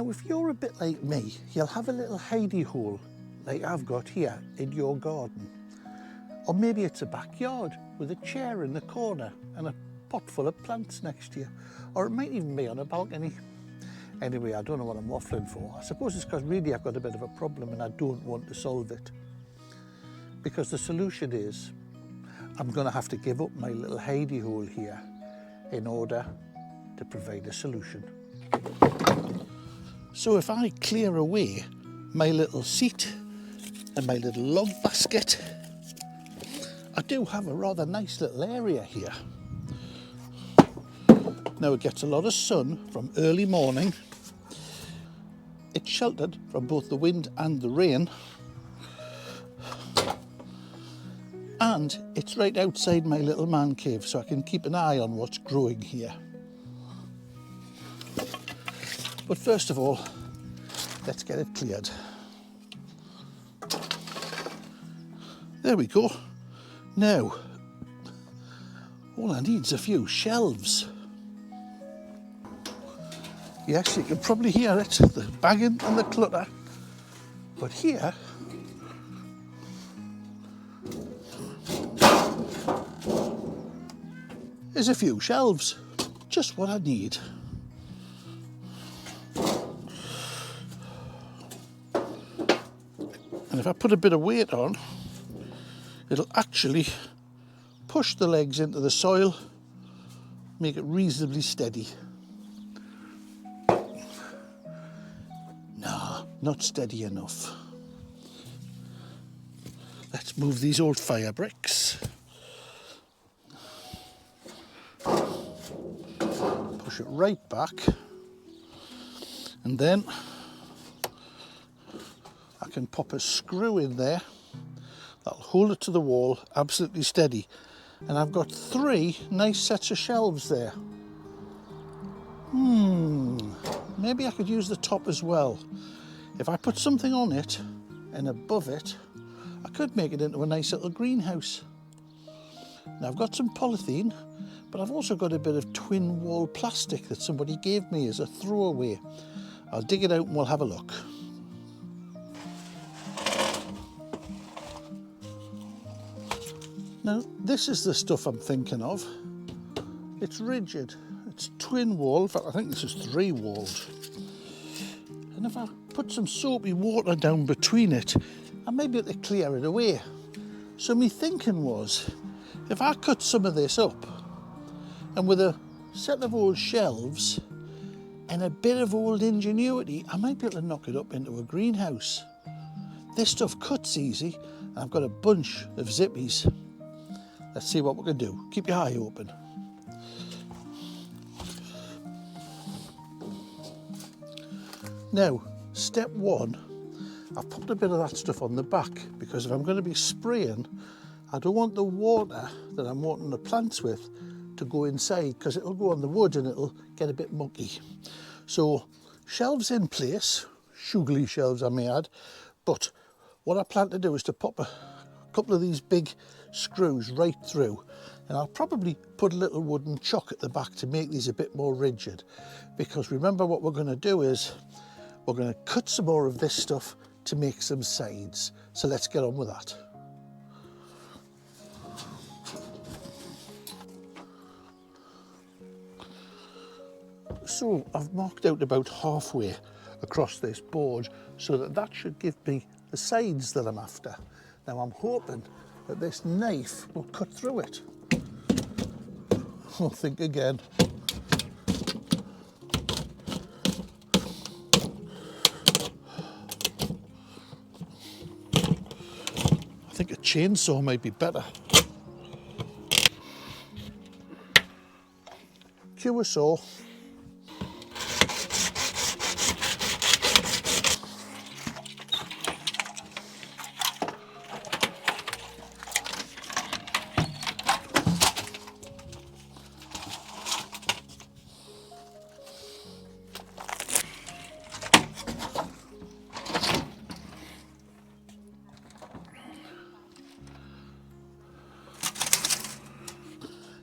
Now, if you're a bit like me, you'll have a little hidey hole like I've got here in your garden. Or maybe it's a backyard with a chair in the corner and a pot full of plants next to you. Or it might even be on a balcony. Anyway, I don't know what I'm waffling for. I suppose it's because really I've got a bit of a problem and I don't want to solve it. Because the solution is I'm going to have to give up my little hidey hole here in order to provide a solution. So if I clear away my little seat and my little log basket, I do have a rather nice little area here. Now it gets a lot of sun from early morning. It's sheltered from both the wind and the rain. And it's right outside my little man cave, so I can keep an eye on what's growing here. But first of all, let's get it cleared. There we go. Now, all I need is a few shelves. Yes, you can probably hear it, the banging and the clutter. But here, is a few shelves. Just what I need. And if I put a bit of weight on, it'll actually push the legs into the soil, make it reasonably steady. No, not steady enough. Let's move these old fire bricks. Push it right back. And then I can pop a screw in there that'll hold it to the wall absolutely steady. And I've got 3 nice sets of shelves there. Maybe I could use the top as well. If I put something on it and above it, I could make it into a nice little greenhouse. Now I've got some polythene, but I've also got a bit of twin wall plastic that somebody gave me as a throwaway. I'll dig it out and we'll have a look. Now, this is the stuff I'm thinking of. It's rigid, it's twin wall, in fact I think this is 3 walled. And if I put some soapy water down between it, I may be able to clear it away. So my thinking was, if I cut some of this up, and with a set of old shelves and a bit of old ingenuity, I might be able to knock it up into a greenhouse. This stuff cuts easy, and I've got a bunch of zippies. Let's see what we can do. Keep your eye open. Now, step 1, I've popped a bit of that stuff on the back because if I'm going to be spraying, I don't want the water that I'm watering the plants with to go inside because it'll go on the wood and it'll get a bit mucky. So, shelves in place, sugary shelves I may add, but what I plan to do is to pop a couple of these big screws right through, and I'll probably put a little wooden chock at the back to make these a bit more rigid, because remember what we're going to do is we're going to cut some more of this stuff to make some sides. So let's get on with that. So I've marked out about halfway across this board so that should give me the sides that I'm after. Now I'm hoping that this knife will cut through it. I'll think again. I think a chainsaw might be better. Cue a saw.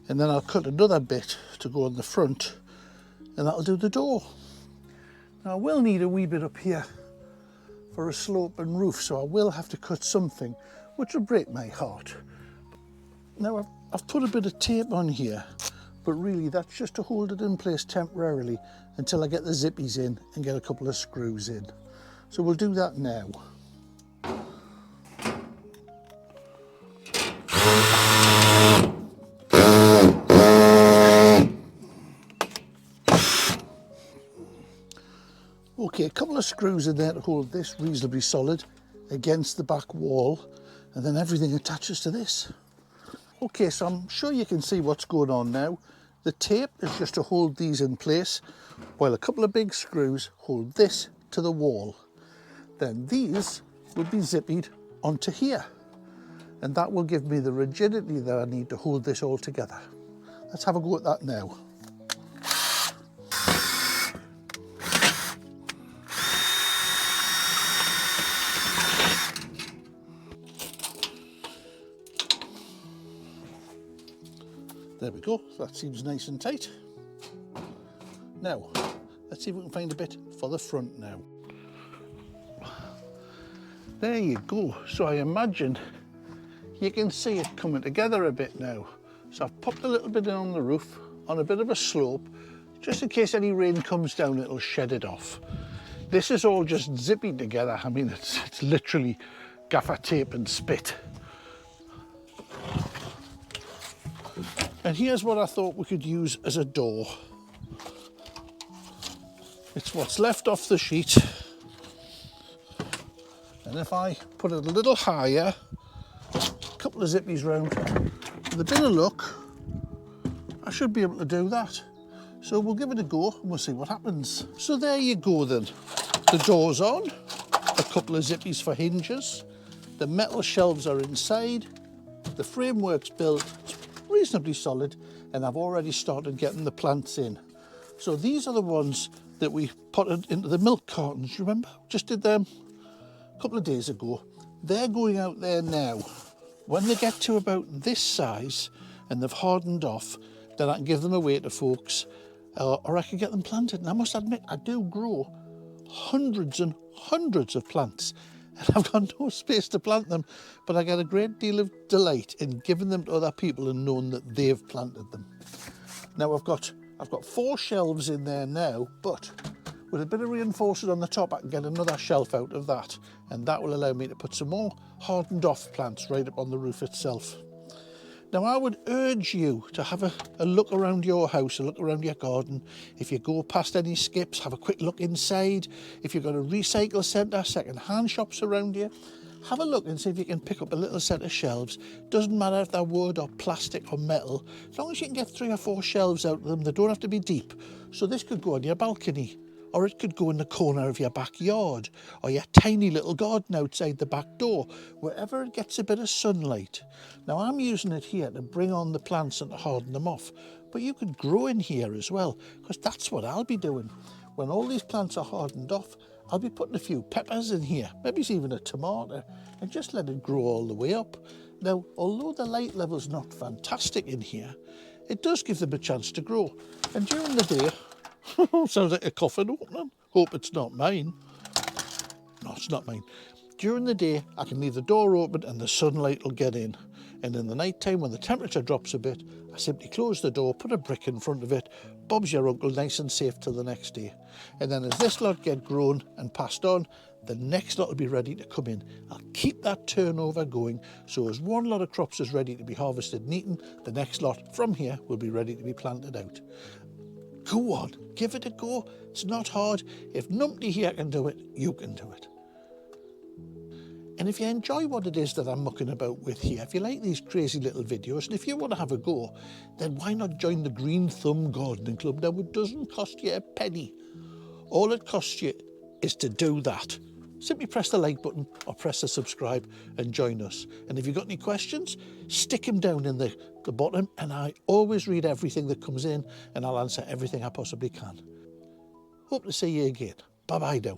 And then I'll cut another bit to go on the front, and that'll do the door. Now I will need a wee bit up here for a sloping roof, so I will have to cut something, which will break my heart. Now I've put a bit of tape on here, but really that's just to hold it in place temporarily until I get the zippies in and get a couple of screws in. So we'll do that now. Okay, a couple of screws in there to hold this reasonably solid against the back wall, and then everything attaches to this. Okay, so I'm sure you can see what's going on now. The tape is just to hold these in place, while a couple of big screws hold this to the wall. Then these will be zippied onto here, and that will give me the rigidity that I need to hold this all together. Let's have a go at that now. There we go, that seems nice and tight. Now, let's see if we can find a bit for the front now. There you go, so I imagine you can see it coming together a bit now. So I've popped a little bit in on the roof, on a bit of a slope, just in case any rain comes down, it'll shed it off. This is all just zipping together. I mean, it's literally gaffer tape and spit. And here's what I thought we could use as a door. It's what's left off the sheet. And if I put it a little higher, a couple of zippies round, with a bit of luck, I should be able to do that. So we'll give it a go and we'll see what happens. So there you go then. The door's on, a couple of zippies for hinges, the metal shelves are inside, the framework's built, reasonably solid, and I've already started getting the plants in. So these are the ones that we potted into the milk cartons, you remember? Just did them a couple of days ago. They're going out there now. When they get to about this size and they've hardened off, then I can give them away to folks, or I can get them planted. And I must admit, I do grow hundreds and hundreds of plants, and I've got no space to plant them, but I get a great deal of delight in giving them to other people and knowing that they've planted them. Now I've got 4 shelves in there now, but with a bit of reinforcement on the top, I can get another shelf out of that, and that will allow me to put some more hardened off plants right up on the roof itself. Now I would urge you to have a look around your house, a look around your garden. If you go past any skips, have a quick look inside. If you've got a recycle centre, second-hand shops around you, have a look and see if you can pick up a little set of shelves. Doesn't matter if they're wood or plastic or metal, as long as you can get 3 or 4 shelves out of them. They don't have to be deep. So this could go on your balcony, or it could go in the corner of your backyard, or your tiny little garden outside the back door, wherever it gets a bit of sunlight. Now I'm using it here to bring on the plants and to harden them off, but you could grow in here as well, because that's what I'll be doing. When all these plants are hardened off, I'll be putting a few peppers in here, maybe even a tomato, and just let it grow all the way up. Now, although the light level's not fantastic in here, it does give them a chance to grow. And during the day, sounds like a coffin opening. Hope it's not mine. No, it's not mine. During the day, I can leave the door open and the sunlight will get in. And in the night time, when the temperature drops a bit, I simply close the door, put a brick in front of it, Bob's your uncle, nice and safe till the next day. And then as this lot get grown and passed on, the next lot will be ready to come in. I'll keep that turnover going, so as one lot of crops is ready to be harvested and eaten, the next lot from here will be ready to be planted out. Go on, give it a go. It's not hard. If numpty here can do it, you can do it. And if you enjoy what it is that I'm mucking about with here, if you like these crazy little videos, and if you want to have a go, then why not join the Green Thumb Gardening Club? Now, it doesn't cost you a penny. All it costs you is to do that. Simply press the like button or press the subscribe and join us. And if you've got any questions, stick them down in the bottom, and I always read everything that comes in, and I'll answer everything I possibly can. Hope to see you again. Bye-bye now.